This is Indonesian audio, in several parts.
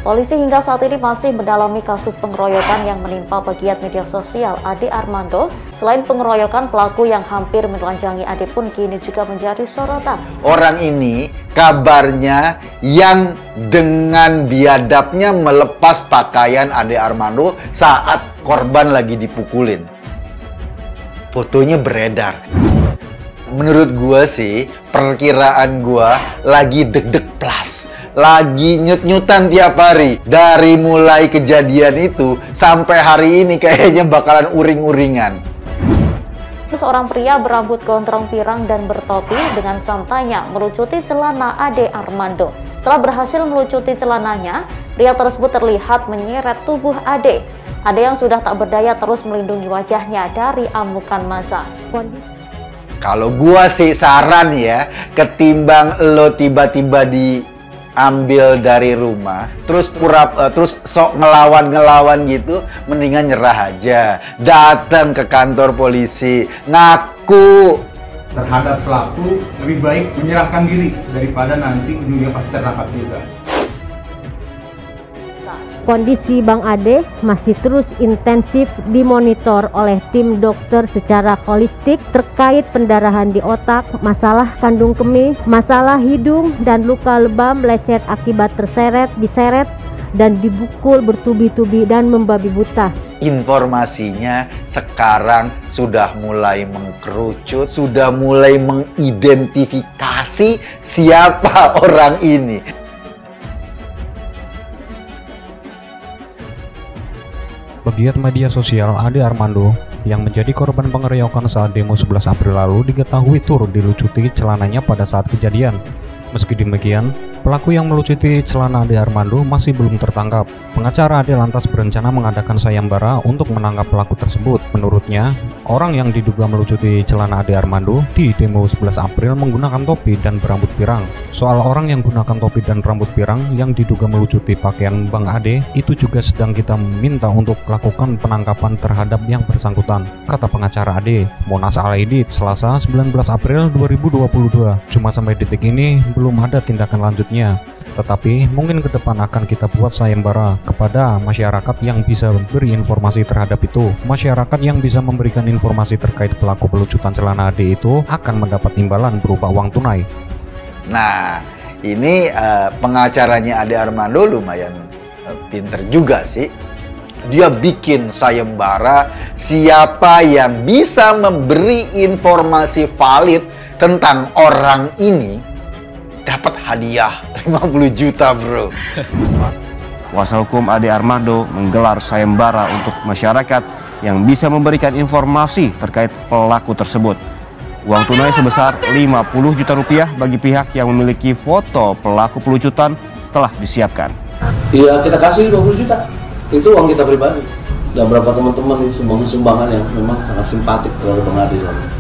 Polisi hingga saat ini masih mendalami kasus pengeroyokan yang menimpa pegiat media sosial Ade Armando. Selain pengeroyokan, pelaku yang hampir menelanjangi Ade pun kini juga menjadi sorotan. Orang ini kabarnya yang dengan biadabnya melepas pakaian Ade Armando saat korban lagi dipukulin. Fotonya beredar. Menurut gua sih, perkiraan gua lagi deg-deg plus. Lagi nyut-nyutan tiap hari. Dari mulai kejadian itu sampai hari ini kayaknya bakalan uring-uringan. Seorang pria berambut gondrong pirang dan bertopi dengan santainya melucuti celana Ade Armando. Setelah berhasil melucuti celananya, pria tersebut terlihat menyeret tubuh Ade. Ade yang sudah tak berdaya terus melindungi wajahnya dari amukan massa. Kalau gua sih saran ya, ketimbang lo tiba-tiba diambil dari rumah, terus sok ngelawan gitu, mendingan nyerah aja. Datang ke kantor polisi, ngaku. Terhadap pelaku lebih baik menyerahkan diri daripada nanti ujungnya pasti tertangkap juga. Kondisi Bang Ade masih terus intensif dimonitor oleh tim dokter secara holistik terkait pendarahan di otak, masalah kandung kemih, masalah hidung, dan luka lebam lecet akibat diseret, dan dibukul bertubi-tubi dan membabi buta. Informasinya sekarang sudah mulai mengkerucut, sudah mulai mengidentifikasi siapa orang ini. Pegiat media sosial Ade Armando yang menjadi korban pengeroyokan saat demo 11 April lalu diketahui turut dilucuti celananya pada saat kejadian. Meski demikian, pelaku yang melucuti celana Ade Armando masih belum tertangkap. Pengacara Ade lantas berencana mengadakan sayembara untuk menangkap pelaku tersebut. Menurutnya, orang yang diduga melucuti celana Ade Armando di demo 11 April menggunakan topi dan berambut pirang. Soal orang yang gunakan topi dan rambut pirang yang diduga melucuti pakaian Bang Ade, itu juga sedang kita minta untuk lakukan penangkapan terhadap yang bersangkutan, kata pengacara Ade. Monas Alaidit, Selasa 19 April 2022. Cuma sampai detik ini belum ada tindakan lanjutnya, tetapi mungkin ke depan akan kita buat sayembara kepada masyarakat yang bisa beri informasi terhadap itu. Masyarakat yang bisa memberikan informasi terkait pelaku pelucutan celana Ade itu akan mendapat imbalan berupa uang tunai. Nah, ini pengacaranya Ade Armando lumayan pinter juga sih. Dia bikin sayembara siapa yang bisa memberi informasi valid tentang orang ini dapat hadiah 50 juta, bro. Kuasa hukum Ade Armando menggelar sayembara untuk masyarakat yang bisa memberikan informasi terkait pelaku tersebut. Uang tunai sebesar 50 juta rupiah bagi pihak yang memiliki foto pelaku pelucutan telah disiapkan. Iya, kita kasih 20 juta. Itu uang kita pribadi. Dan berapa teman-teman sumbangan yang memang sangat simpatik terhadap Bang Ade sama.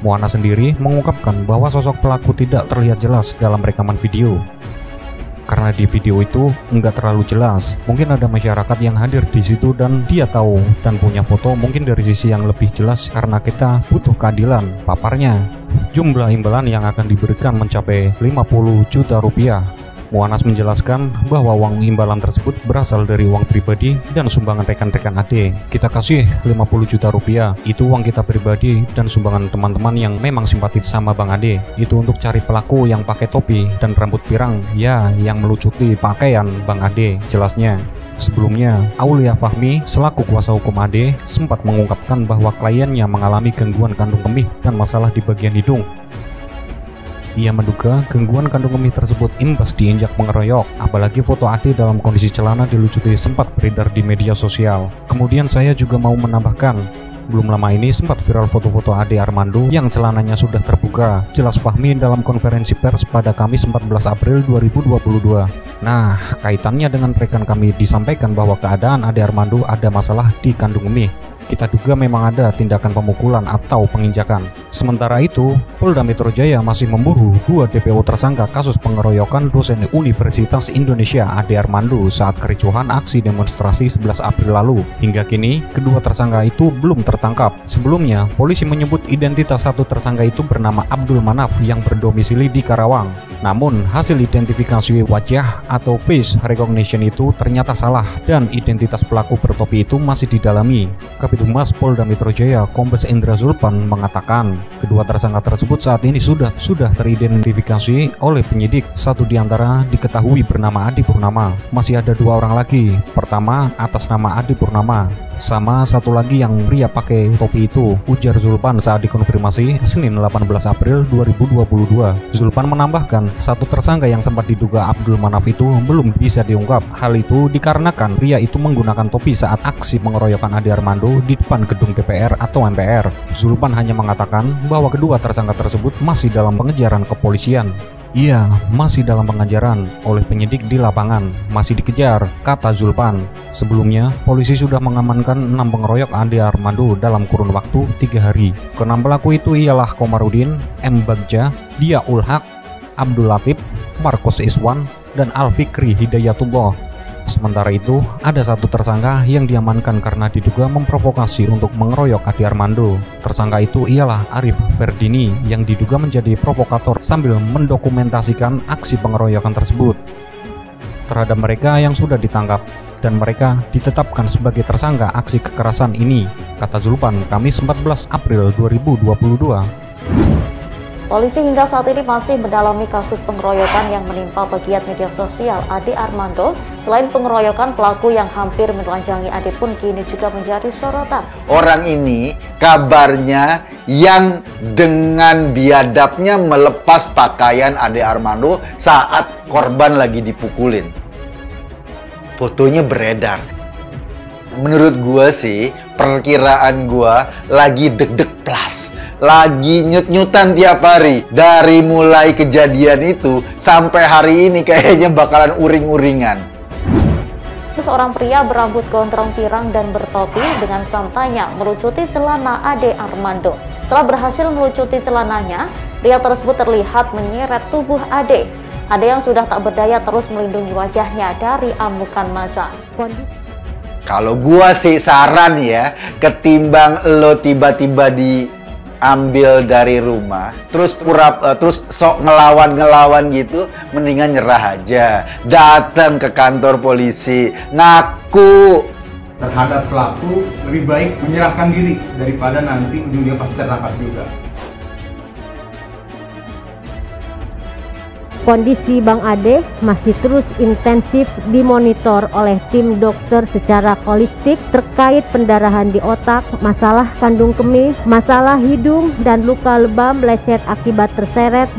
Muana sendiri mengungkapkan bahwa sosok pelaku tidak terlihat jelas dalam rekaman video. Karena di video itu nggak terlalu jelas, mungkin ada masyarakat yang hadir di situ dan dia tahu dan punya foto mungkin dari sisi yang lebih jelas karena kita butuh keadilan, paparnya. Jumlah imbalan yang akan diberikan mencapai 50 juta rupiah. Muanas menjelaskan bahwa uang imbalan tersebut berasal dari uang pribadi dan sumbangan rekan-rekan Ade. Kita kasih 50 juta rupiah, itu uang kita pribadi dan sumbangan teman-teman yang memang simpatis sama Bang Ade. Itu untuk cari pelaku yang pakai topi dan rambut pirang, ya yang melucuti pakaian Bang Ade, jelasnya. Sebelumnya, Aulia Fahmi selaku kuasa hukum Ade sempat mengungkapkan bahwa kliennya mengalami gangguan kandung kemih dan masalah di bagian hidung. Ia menduga gangguan kandung kemih tersebut imbas diinjak pengeroyok, apalagi foto Ade dalam kondisi celana dilucuti sempat beredar di media sosial. Kemudian saya juga mau menambahkan, belum lama ini sempat viral foto-foto Ade Armando yang celananya sudah terbuka, jelas Fahmi dalam konferensi pers pada Kamis 14 April 2022. Nah, kaitannya dengan rekan kami disampaikan bahwa keadaan Ade Armando ada masalah di kandung kemih. Kita duga memang ada tindakan pemukulan atau penginjakan. Sementara itu, Polda Metro Jaya masih memburu 2 DPO tersangka kasus pengeroyokan dosen Universitas Indonesia Ade Armando saat kericuhan aksi demonstrasi 11 April lalu. Hingga kini, kedua tersangka itu belum tertangkap. Sebelumnya, polisi menyebut identitas satu tersangka itu bernama Abdul Manaf yang berdomisili di Karawang. Namun, hasil identifikasi wajah atau face recognition itu ternyata salah dan identitas pelaku bertopi itu masih didalami. Kabid Humas Polda Metro Jaya, Kombes Indra Zulpan mengatakan, kedua tersangka tersebut saat ini sudah teridentifikasi oleh penyidik. Satu diantara diketahui bernama Adi Purnama. Masih ada dua orang lagi. Pertama atas nama Adi Purnama, sama satu lagi yang pria pakai topi itu, ujar Zulpan saat dikonfirmasi Senin 18 April 2022. Zulpan menambahkan, satu tersangka yang sempat diduga Abdul Manaf itu belum bisa diungkap. Hal itu dikarenakan pria itu menggunakan topi saat aksi pengeroyokan Ade Armando di depan gedung DPR atau MPR. Zulpan hanya mengatakan bahwa kedua tersangka tersebut masih dalam pengejaran kepolisian. Iya, masih dalam pengejaran oleh penyidik di lapangan, masih dikejar, kata Zulpan. Sebelumnya, polisi sudah mengamankan 6 pengeroyok Ade Armando dalam kurun waktu 3 hari. Keenam pelaku itu ialah Komarudin, M. Bagja, Dia Ulhaq, Abdul Latif, Marcos Iswan, dan Alfikri Hidayatullah. Sementara itu, ada satu tersangka yang diamankan karena diduga memprovokasi untuk mengeroyok Ade Armando. Tersangka itu ialah Arif Ferdini yang diduga menjadi provokator sambil mendokumentasikan aksi pengeroyokan tersebut. Terhadap mereka yang sudah ditangkap dan mereka ditetapkan sebagai tersangka aksi kekerasan ini, kata Zulpan, Kamis 14 April 2022. Polisi hingga saat ini masih mendalami kasus pengeroyokan yang menimpa pegiat media sosial Ade Armando. Selain pengeroyokan, pelaku yang hampir menelanjangi Ade pun kini juga menjadi sorotan. Orang ini kabarnya yang dengan biadabnya melepas pakaian Ade Armando saat korban lagi dipukulin. Fotonya beredar. Menurut gua sih, perkiraan gua lagi deg-deg plus, lagi nyut-nyutan tiap hari. Dari mulai kejadian itu sampai hari ini kayaknya bakalan uring-uringan. Seorang pria berambut gondrong pirang dan bertopi dengan santainya melucuti celana Ade Armando. Setelah berhasil melucuti celananya, pria tersebut terlihat menyeret tubuh Ade. Ade yang sudah tak berdaya terus melindungi wajahnya dari amukan massa. Kalau gua sih saran ya, ketimbang lo tiba-tiba diambil dari rumah, terus terus sok ngelawan gitu, mendingan nyerah aja. Datang ke kantor polisi, ngaku. Terhadap pelaku, lebih baik menyerahkan diri daripada nanti ujungnya pasti tertangkap juga. Kondisi Bang Ade masih terus intensif dimonitor oleh tim dokter secara holistik terkait pendarahan di otak, masalah kandung kemih, masalah hidung, dan luka lebam lecet akibat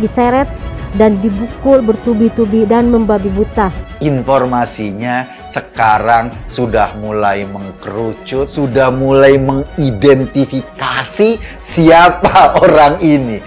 diseret, dan dibukul bertubi-tubi dan membabi buta. Informasinya sekarang sudah mulai mengkerucut, sudah mulai mengidentifikasi siapa orang ini.